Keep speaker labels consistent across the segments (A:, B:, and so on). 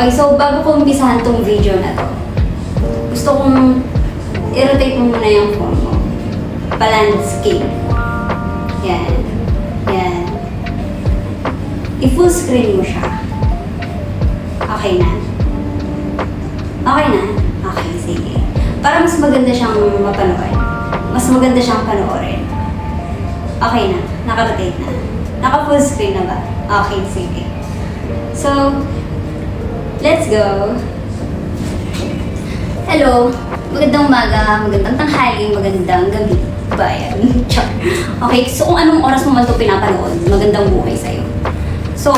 A: Okay, so bago ko umpisahan tong video na to, gusto kong i-rotate mo muna yung phone mo. Pa-landscape. Yan. Yan. I-full screen mo siya. Okay na? Okay na? Okay, sige. Para mas maganda siyang mapanood. Mas maganda siyang panoorin. Okay na? Naka-rotate na? Naka-full screen na ba? Okay, sige. So, let's go! Hello! Magandang umaga, magandang tanghali, magandang gabi. Bayan. Char. Okay, so kung anong oras mo man ito pinapanood, magandang buhay sa'yo. So,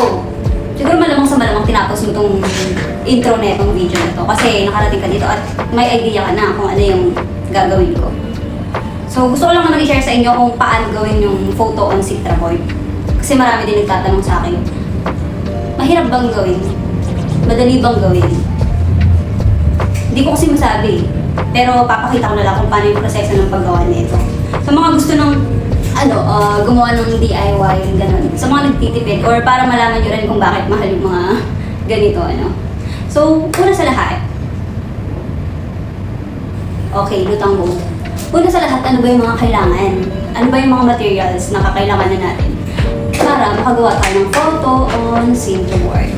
A: siguro malamang sa malamang tinapos mo itong intro na itong video na ito kasi nakarating ka dito at may idea ka na kung ano yung gagawin ko. So, gusto ko lang naman i-share sa inyo kung paano gawin yung photo on Citra Board. Kasi marami din nagtatanong sa akin, mahirap bang gawin? Madali bang gawin? Hindi ko kasi masabi. Pero papakita ko na lang kung paano yung proseso ng paggawa nito. Sa mga gusto ng gumawa ng DIY, gano'n. Sa mga nagtitipid or para malaman nyo rin kung bakit mahal yung mga ganito, So, una sa lahat. Okay, lutang mo. Una sa lahat, ano ba yung mga kailangan? Ano ba yung mga materials na kakailangan na natin para makagawa tayo ng photo on Citra Board?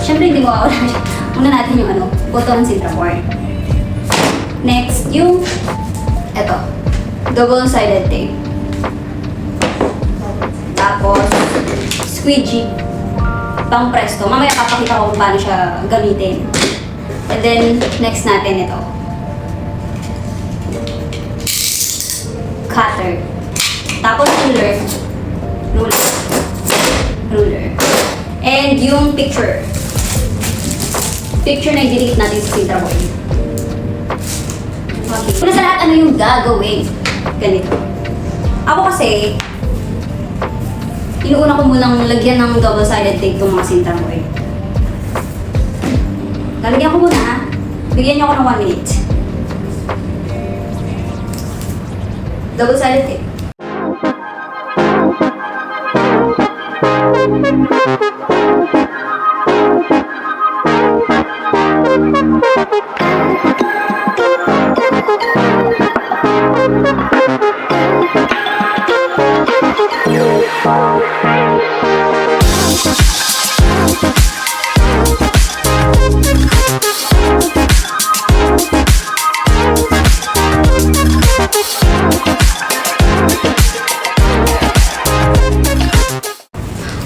A: Siyempre, hindi mawawala siya. Una natin yung photo on Citra Board. Next, yung double-sided tape. Tapos, squeegee. Pang presto. Mamaya papakita ko kung paano siya gamitin. And then, next natin ito. Cutter. Tapos, ruler. And yung picture. Picture na i-delete natin sa Citra Board. Okay. Una sa lahat, ano yung gagawin? Ganito. Ako kasi, inuuna ko munang lagyan ng double-sided tape itong mga Citra Board. Lalagyan ko muna, ha? Bigyan niyo ako ng 1 minute. Double-sided tape.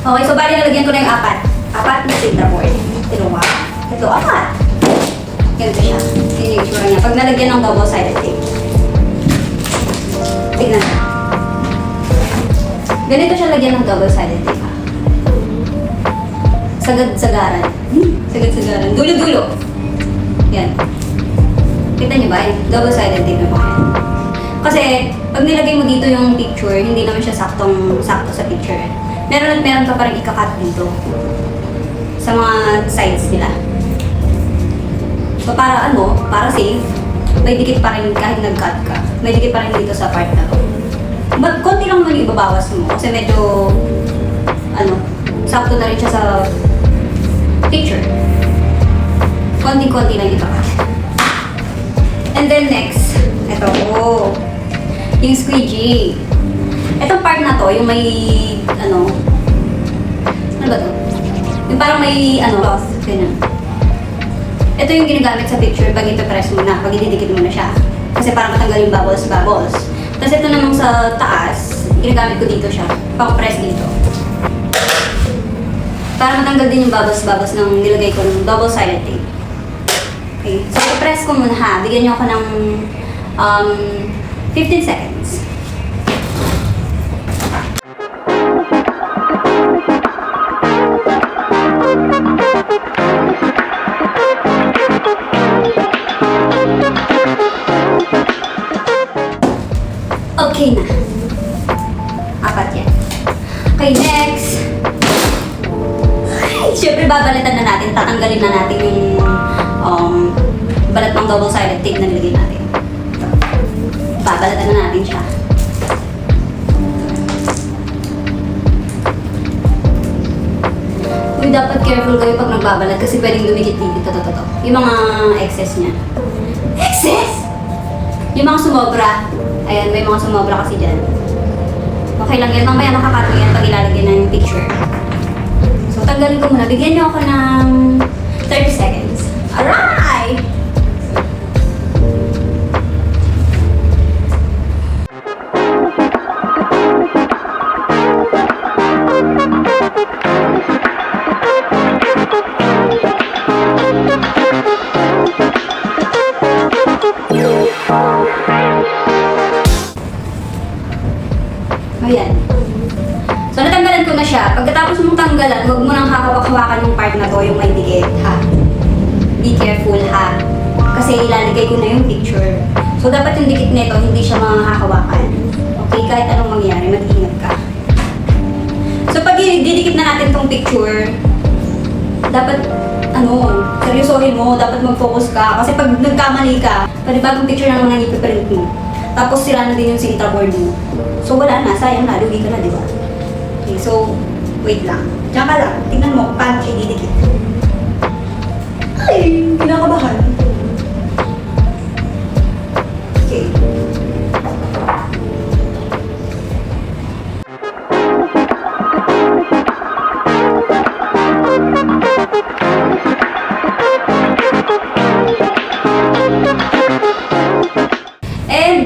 A: Okay, so bali nalagyan ko na yung apat na Citra Board. Tinuwa. Ito, 4. Ganito siya. Yun yung itsura niya. Pag nalagyan ng double-sided tape. Tignan na. Ganito siya lagyan ng double-sided tape. Sagad-sagaran. Sagad-sagaran. Dulo-dulo. Yan. Kita niyo ba? Double-sided tape na mga yan. Kasi, pag nilagay mo dito yung picture, hindi naman siya sakto sa picture. Meron ka pa rin ikakat dito sa mga sides nila. So para para safe, may dikit pa rin kahit nag-cut ka. May dikit pa rin dito sa part na to. But konti lang naman ibabawas mo kasi medyo sakto na rin siya sa picture. Konti-konti lang ikakat. And then next, ito yung squeegee. Itong part na to, yung may, ano ba to? Yung parang may, cloth, ganyan. Ito yung ginagamit sa picture pag ipipress mo na, pag ididikit mo na siya. Kasi parang matanggal yung bubbles. Tapos ito namang sa taas, ginagamit ko dito siya, pang-press dito. Para matanggal din yung bubbles ng nilagay ko ng double-sided tape. Okay, so i-press ko muna ha. Bigyan niyo ako ng 15 seconds. Okay na. 4 yan. Okay, next. Siyempre, babalitan na natin. Tatanggalin na natin yung balat ng double-sided tape na nilagay natin. Babalatan na natin siya. dapat careful kayo pag nagbabalat kasi pwedeng dumikit-dikit. Ito. Yung mga excess niya. Excess? Yung mga sumobra. Ayan, may mga sumobra kasi dyan. Okay lang yan. Mamaya makakato yan pag ilalagay na yung picture. So, tanggalin ko muna. Bigyan niyo ako ng 30 seconds. Alright! Ayan. So, natanggalan ko na siya. Pagkatapos mong tanggalan, huwag mo nang hahawak-hawakan yung part na to, yung may dikit, ha? Be careful, ha? Kasi ilalagay ko na yung picture. So, dapat yung dikit nito, hindi siya mahahawakan. Okay? Kahit anong mangyari, mag-ingat ka. So, pag didikit na natin tong picture, dapat, seryosohin mo, dapat mag-focus ka. Kasi pag nagkamali ka, panibagong picture na naman ang ipiprint mo. Tapos sira na din yung Sintra board mo. So wala na, sayang na, lugi ka na, di ba? Okay, so, wait lang. Diyan ka lang, tingnan mo paano siya didikit. Ay, kinakabahan. Okay.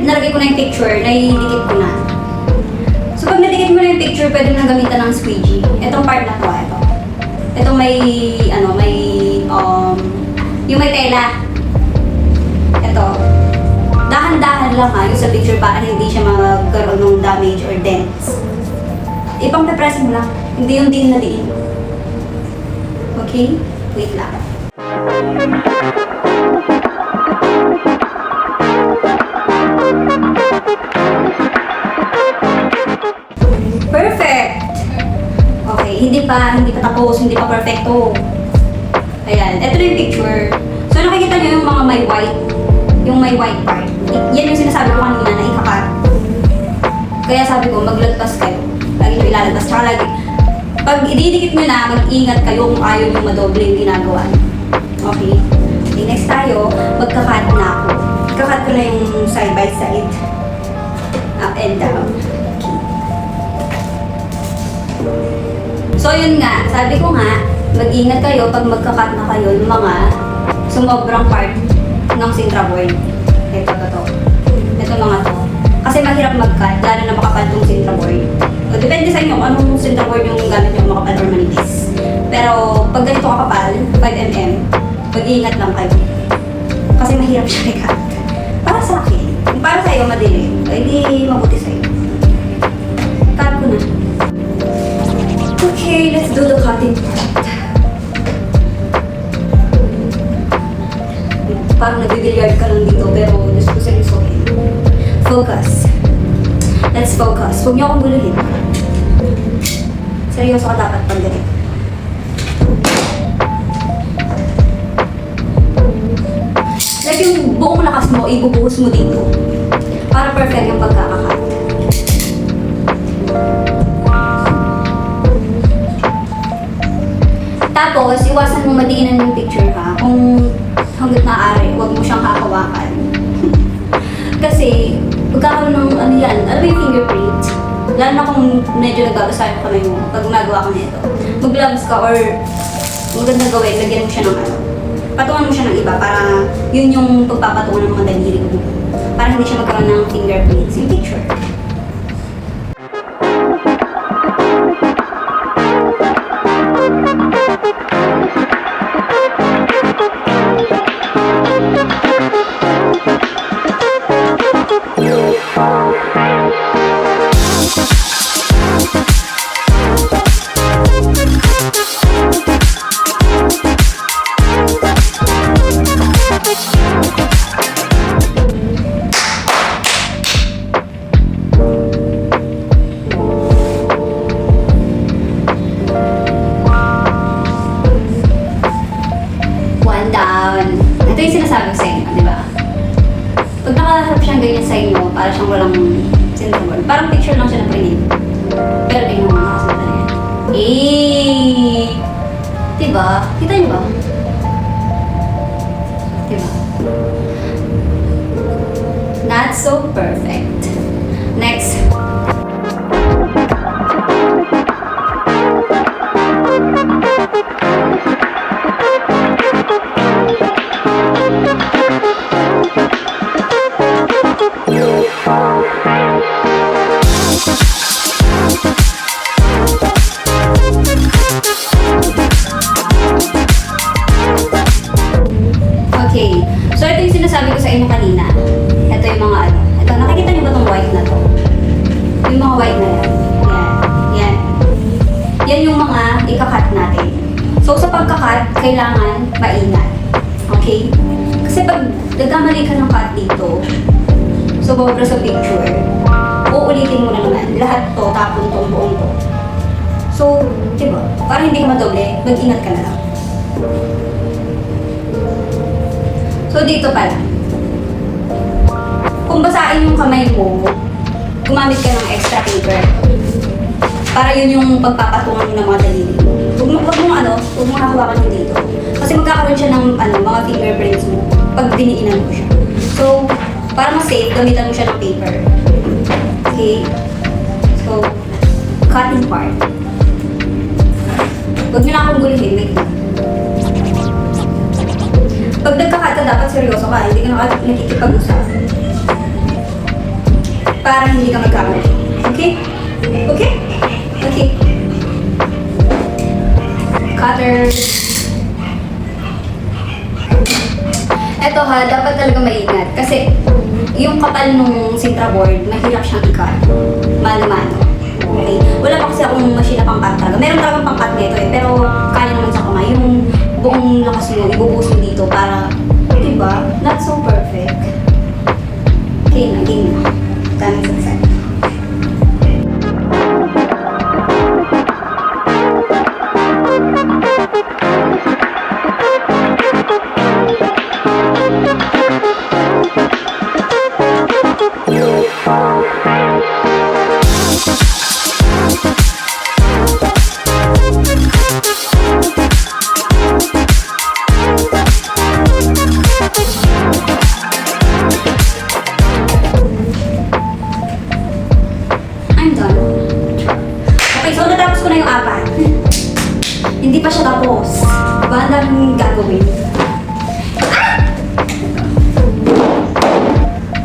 A: Nalagay ko na yung picture, naidikit ko na. So pag nadikit mo na yung picture, pwede mo na gamitan ng squeegee. Itong part na to, ito. Itong yung may tela. Ito. Dahan-dahan lang ha, yung sa picture para hindi siya magkaroon ng damage or dents. Ipang depress mo lang, hindi yung din na diin. Okay? Wait lang. Perfect! Okay, hindi pa tapos, hindi pa perfecto. Ayan, ito na yung picture. So nakikita niyo yung mga may white part. Yan yung sinasabi ko kanina na ikakat. Kaya sabi ko, maglagpas kayo. Lagi nyo ilalagpas. Tsaka lagi, pag ididikit nyo na, mag-ingat kayo kung ayaw yung madoble yung ginagawa. Okay? Okay, next tayo, magkakat na ako. Kakat ko na yung side by side. Up and down. So yun nga, sabi ko nga, mag-ingat kayo pag magkakat na kayo ng mga sumobrang part ng Sintra board. Ito. Ito mga to. Kasi mahirap mag-cut, lalo na makapal tong Sintra board. O, depende sa inyo kung anong Sintra board yung gamit nyo, makapal or manipis. Pero pag ganito kakapal, 5mm, mag-ingat lang kayo. Kasi mahirap siya i-cut. Para sa akin, para sa iyo madali, hindi mabuti sa iyo. Cut ko na. Okay, let's do the cutting part. Parang nagbibilyard ka lang dito, pero Diyos ko seryosohin. Focus. Let's focus. Huwag niyo akong guluhin. Seryoso ka dapat pag ganito. Like yung buong lakas mo, ibubuhos mo dito. Para perfect yung pagkakakat. Tapos, iwasan mo madiinan yung picture ha. Kung hanggat maaari, huwag mo siyang hahawakan. Kasi, magkakaroon ng ano yan, alam mo yung fingerprint? Lalo na kung medyo nagbabasahin ka kamay mo pag gumagawa ka nito. Mag-gloves ka or maganda gawin, lagyan mo siya ng ano. Patungan mo siya ng iba para yun yung pagpapatungan ng mga daliri mo. Para hindi siya magkaroon ng fingerprints yung picture. Ito yung sinasabi ko sa inyo, di ba? Pag nakaharap siyang ganyan sa inyo, para siyang walang syndrome. Parang picture lang siya na print. Pero tingnan mo, nakasunod na yan. Diba? Kita niyo ba? Diba? Not so perfect. Next. Okay. So, ito yung sinasabi ko sa inyo kanina. Ito yung mga ano. Ito, nakikita niyo ba itong white na to? Yung mga white na yan. Yan. Yan yung mga ikakat natin. So, sa pagkakat, kailangan maingat. Okay? Kasi pag nagkamali ka ng cut dito, so, sobra sa picture, uulitin mo na naman. Lahat to, tapon tong buong to. So, diba? Para hindi ka madoble, mag-ingat ka na lang. So, dito pala. Kung basain yung kamay mo, gumamit ka ng extra paper. Para yun yung pagpapatungan mo ng mga daliri. Huwag mong hahawakan yung dito. Kasi magkakaroon siya ng mga fingerprints mo pag diniinan mo siya. So, para mas safe, gamitan mo siya ng paper. Okay? So, cutting part. Huwag nyo na akong gulihin, wait lang. Pag nagkakat ka, dapat seryoso ka. Hindi ka nakikipag-usap. Para hindi ka magkamali. Okay? Okay? Okay. Cutter. Eto ha, dapat talaga maingat. Kasi yung kapal nung Sintra board, mahirap siyang i-cut. Mano-mano. Okay? Wala pa kasi akong machine na pang-cut talaga. Meron talagang pang-cut nito eh. Pero kaya naman sa kamay. Yung buong lakas mo, ibubuhos mo dito para, diba? Not so perfect. Okay na, game na. Daming saksak. I'm done. Okay, so natapos ko na yung apat. Hindi pa siya tapos. Diba? Ang daming gagawin.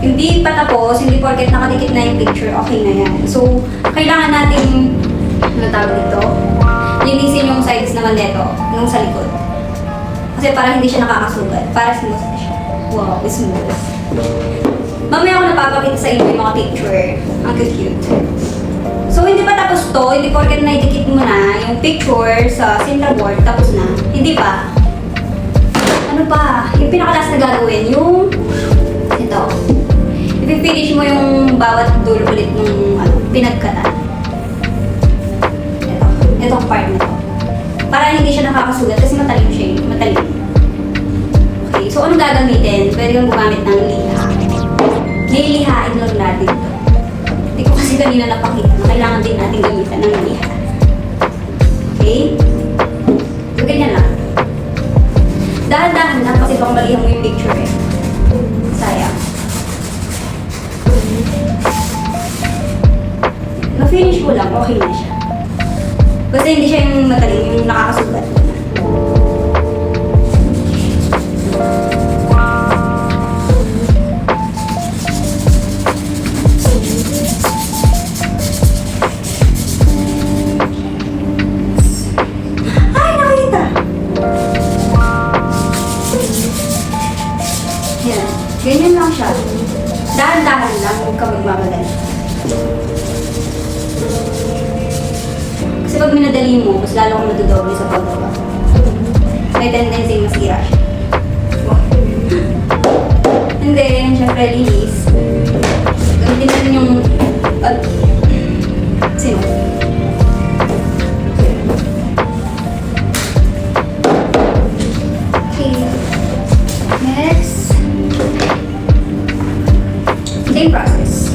A: Hindi pa tapos, hindi porket nakadikit na yung picture, okay na yan. So, kailangan natin, ano tawag dito? Linisin yung sides naman nito, yung sa likod. Kasi para hindi siya nakakasugat, para smooth siya. Wow, smooth. Mamaya ako napapakita sa inyo yung mga picture. Ang cute. So, hindi pa tapos to, hindi porket naidikit mo na yung picture sa Sintra board, tapos na. Hindi pa. Ano pa? Yung pinakalas na gagawin, yung ito. I-finish mo yung bawat dulo ulit ng pinagkatan. Itong part na to. Para hindi siya nakakasugat kasi matalim siya. Matalim. Okay, so anong gagamitin? Pwede kang gumamit ng liha. Nilihain lang natin to. Hindi ko kasi kanina napakita na kailangan din natin gamitan ng liha. Okay? So, ganyan lang. Dahan-dahan lang kasi bang malihan mo yung picture eh. Sayang. Na-finish ko lang, okay na siya. Kasi hindi siya yung matalim, yung nakakasugat. Ay, nakita! Yan. Ganyan lang siya. Dahan-dahan lang, huwag ka magmamadali. Kasi pag minadali mo, mas lalo kang madudoble sa paggawa. May tendency masira siya. And then, syempre, linis. Gamitin natin yung... sino? Okay. Next. Same process.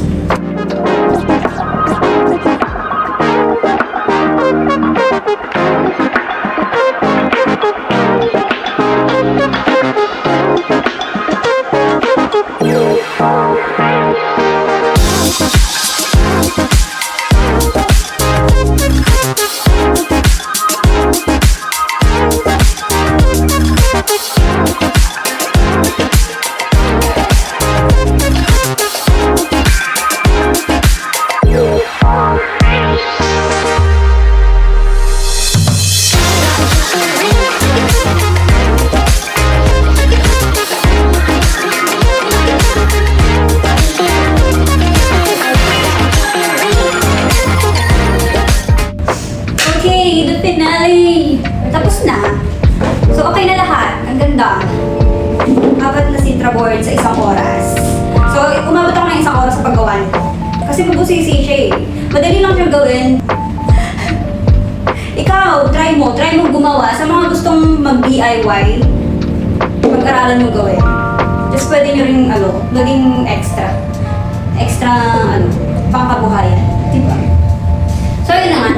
A: Kasi mabusisi siya eh. Madali lang siyang gawin. Ikaw, try mo gumawa sa mga gustong mag-DIY. Mag-aralan mo gawin. Just pwede nyo rin, maging extra, pangkabuhayan. Diba? So, yun naman.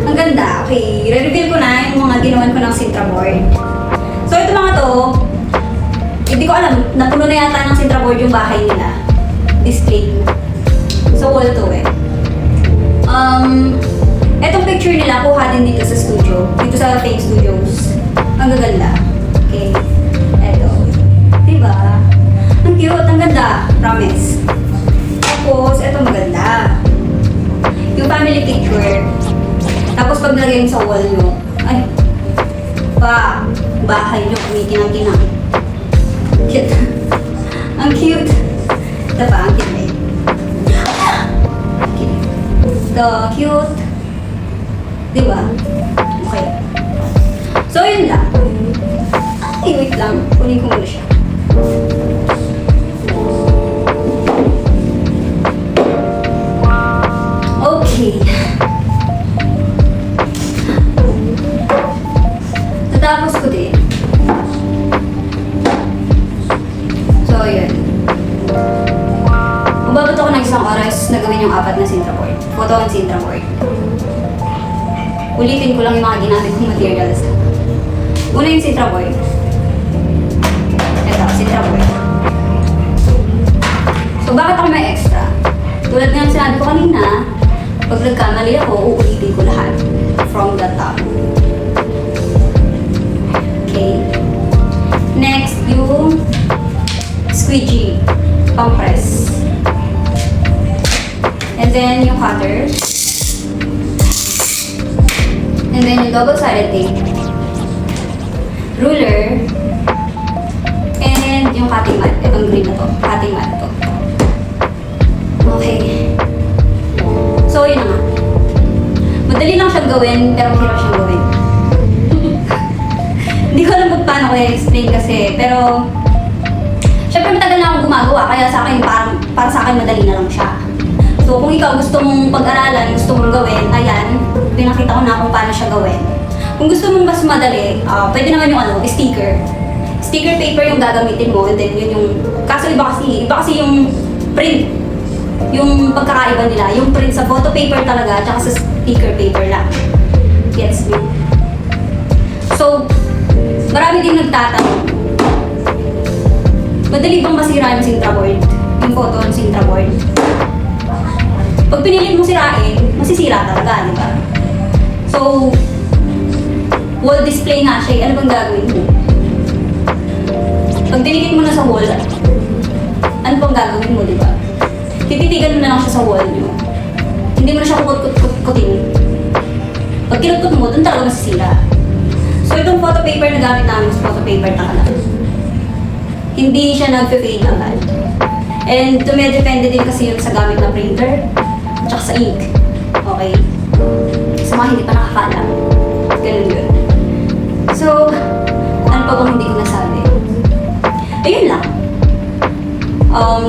A: Ang ganda. Okay, re-reveal ko na yung mga ginawan ko ng Sintra board. So, ito mga to, hindi ko alam, napuno na yata ng Sintra board yung bahay nila. Display. So, wall to eh. Etong picture nila, kuha din dito sa studio. Dito sa Fake Studios. Ang gaganda. Okay. Eto. Diba? Ang cute, ang ganda. Promise. Tapos, eto maganda. Yung family picture. Tapos pag nilagay mo sa wall nyo, ay, bahay nyo, kumikinang-kinang. Cute. Ang cute. Ito pa, ang cute eh. Okay. Ito, cute. Diba? Okay. So, yun lang. Ay, wait lang. Kunin ko muna siya. Okay. Natapos ko din. So, yun. Umabot ako ng isang oras na gawin yung 4 na Sintra board. Photo ang Sintra board. Ulitin ko lang yung mga ginamit kong materials. Una yung Sintra board. Ito, Sintra board. So, bakit ako may extra? Tulad nga sinabi ko kanina, pag nagkamali ako, uulitin ko lahat. From the top. Okay. Next, yung squeegee. Pang-press. And then, yung cutter. And then, yung double-sided tape. Ruler. And yung cutting mat. Itong green na to. Cutting mat to. Okay. So, yun na nga. Madali lang siyang gawin, pero hirap siyang gawin. Hindi ko alam kung paano ko i-explain kasi, pero syempre matagal na akong gumagawa, kaya sa akin, para sa akin madali na lang siya. So, kung ikaw gusto mong pag-aralan, gusto mong gawin, ayan, pinakita ko na kung paano siya gawin. Kung gusto mong mas madali, pwede naman yung sticker. Sticker paper yung gagamitin mo, and then yun yung, kaso iba kasi yung print. Yung pagkakaiba nila, yung print sa photo paper talaga, tsaka sa sticker paper lang. Gets me? So, marami din nagtatanong, madali bang masira yung Sintra board? Yung photo ng Sintra board? Pag pinilit mo sirain, masisira talaga, di ba? So, wall display nga siya, ano bang gagawin mo? Pag dinikit mo na sa wall, ano bang gagawin mo, di ba? Tititigan mo na lang siya sa wall nyo. Hindi mo na siya kukut-kutin. Pag kinutkot mo, doon talaga masisira. So, itong photo paper na gamit namin is photo paper talaga. Hindi siya nag-fade agad. And dumedepende din kasi yun sa gamit na printer at saka sa ink. Okay? Sa mga hindi pa nakakaalam. Ganun yun. So, ano pa bang hindi ko nasabi? Ayun lang.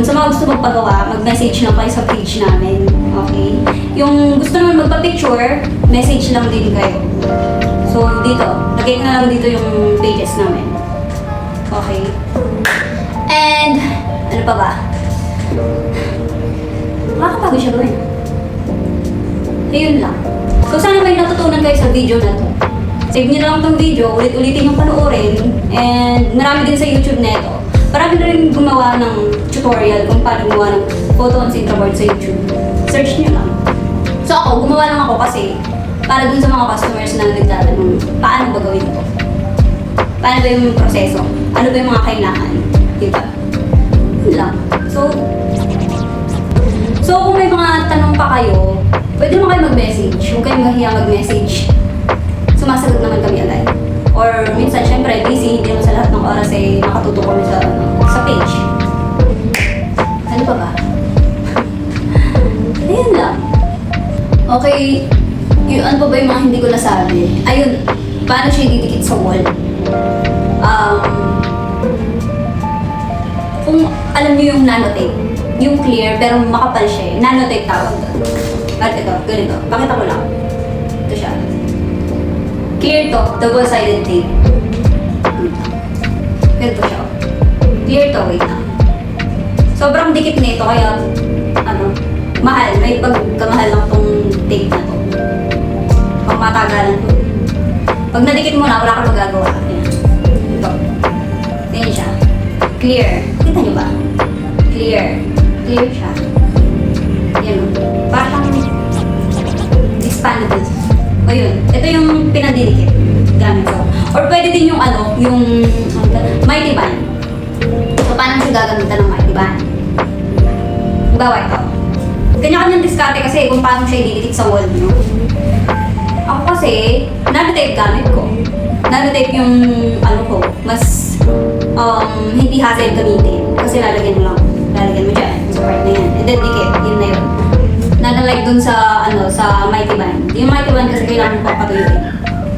A: Sa mga gusto magpagawa, mag-message lang kayo sa page namin. Okay? Yung gusto naman magpa-picture, message lang din kayo. So, dito. Lagay ko na lang dito yung pages namin. Okay? And, ano pa ba? Makakapagod siya gawin. Ayun lang. So, sana may natutunan kayo sa video na to. Save nyo na lang itong video, ulit-ulitin yung panoorin. And, marami din sa YouTube neto. Marami na rin gumawa ng tutorial kung paano gumawa ng photo on Sintra board sa YouTube. Search nyo lang. So, ako, gumawa lang ako kasi para dun sa mga customers na nagtatanong, paano ba gawin ito? Paano ba yung proseso? Ano ba yung mga kailangan? Diba? Yun lang. So kung may mga tanong pa kayo, pwede mo kayo mag-message. Huwag kayong mahiya mag-message. Sumasagot naman kami agad. Or minsan, syempre, busy, hindi naman sa lahat ng oras ay nakatuto kami sa page. Ano pa ba? Ayun lang. Okay, ano pa ba yung mga hindi ko nasabi? Ayun, paano siya didikit sa wall? Kung alam niyo yung nanotape, yung clear pero makapal siya eh. Nanotape tawag doon. At ito, ganito. Pakita ko lang. Ito siya. Clear to, double-sided tape. Ganito siya. Clear to, wait na. Sobrang dikit nito kaya, mahal. May pagkamahal lang tong tape na to. Pag matagalan to. Pag nadikit mo na, wala kang magagawa. Ayan. Ito. Ganyan siya. Clear. Kita nyo ba? Clear. Clear siya. Yan o. Parang expandable. O yun. Ito yung pinadidikit. Gamit ko. Or pwede din yung yung mighty band. So, paano siya gagamitan ng mighty band? Bawa ito. Kanya-kanyang diskarte kasi kung paano siya ididikit sa wall nyo. Ako kasi, nanotape gamit ko. Nanotape yung ko, mas hindi hassle gamitin. Kasi lalagyan mo lang. Lalagyan mo dyan sa part na yan. And then dikit, yun na yun. Nanalike dun sa mighty band. Yung mighty band kasi kailangan mo papatuyuin.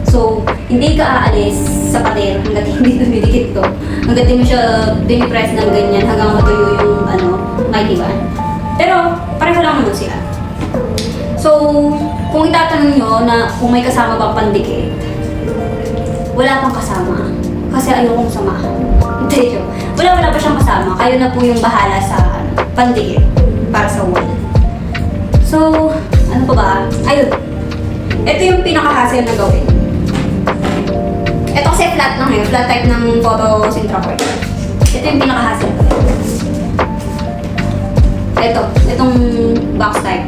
A: So, hindi ka aalis sa pader hanggat hindi dumidikit to. Hanggat hindi mo siya dinipress ng ganyan hanggang matuyo yung mighty band. Pero, pareho lang naman sila. So, kung itatanong nyo na kung may kasama bang pandikit, wala pang kasama. Kasi ayokong samahan. Hindi yun. Wala pa siyang kasama. Kayo na po yung bahala sa pandikit para sa wall. So, ano pa ba? Ayun. Ito yung pinaka-hassle na gawin. Ito kasi flat lang eh. Flat type ng photo Sintracord. Ito yung pinaka-hassle. Itong box type.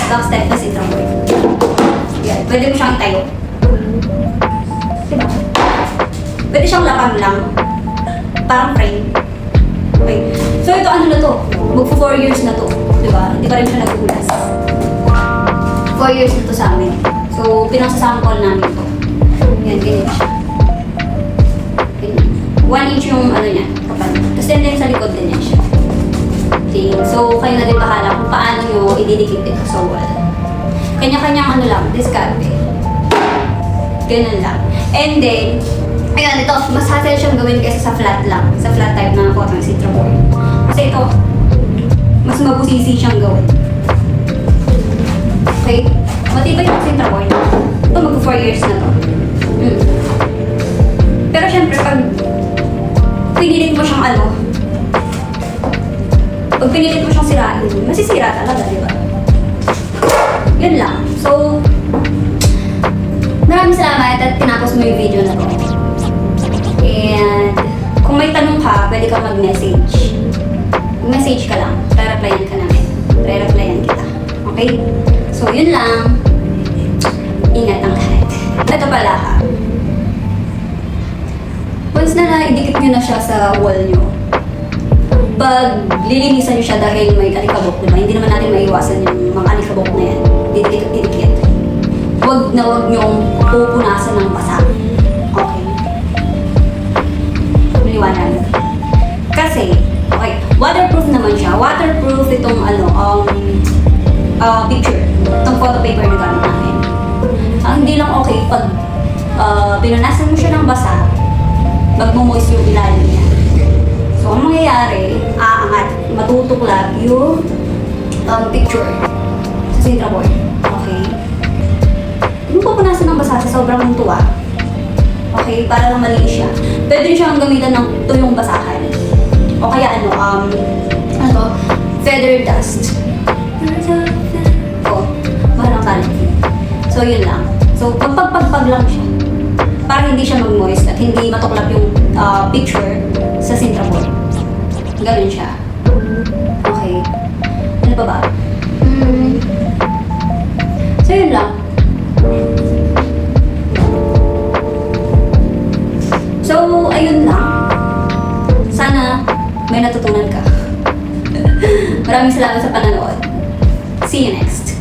A: Box type na Sintracord. Yan. Pwede mo siyang tayo. Diba? Pwede siyang lapang lang. Parang frame. Okay. So ito na to? Magpo 4 years na to. Diba? Hindi pa rin siya nagulas. 4 years na to sa amin. So pinagsasample namin to. Yan, ganyan siya. Ganyan. 1 inch yung niya, kapal. Tapos din sa likod din yan siya. Okay. So kayo na din bahala kung paano nyo ididikit ito sa wall. Kanya-kanyang diskarte. Ganun lang. And then, ayun, ito, mas hassle siyang gawin kaysa sa flat lang. Sa flat type na photo ng Sintracord. Kasi ito, mas mabusisi siyang gawin. Okay? Matibay yung Sintracord. Ito, mag-4 years na to. Pero syempre, pag pinilit mo siyang pag pinilit mo siyang sirain, masisira talaga, di ba? Yun lang. So, maraming salamat at tinapos mo yung video na to. And kung may tanong ka, pwede ka mag-message. Message ka lang. Re-replyan ka namin. Re-replyan kita. Okay? So, yun lang. Ingat ang lahat. Ito pala ha. Once na naidikit nyo na siya sa wall nyo, pag lilinisan nyo siya dahil may alikabok, diba? Hindi naman natin maiwasan yung mga alikabok na yan. Didikit. Huwag nyong pupunasan ng basa. Okay? Maliwanag. Kasi, okay, waterproof naman siya. Waterproof itong picture. Itong photo paper na gamit namin. Hindi lang okay pag pinunasan mo siya ng basa, magmo-moist yung ilalim niya. So, ang mangyayari, aangat, matutuklap yung picture sa Sintracord. Okay? Yung pupunasan ng basa sa sobrang tuwa. Okay? Para lang malinis siya. Pwede siyang gamitan ng tuyong basahan. O kaya feather dust. Parang talent. So, yun lang. So, pagpagpagpag lang siya. Para hindi siya mag-moist at hindi matuklap yung picture sa Sintracord. Ganun siya. Okay. Ano pa ba? So, yun lang. So, ayun lang. Sana may natutunan ka. Maraming salamat sa panonood. See you next.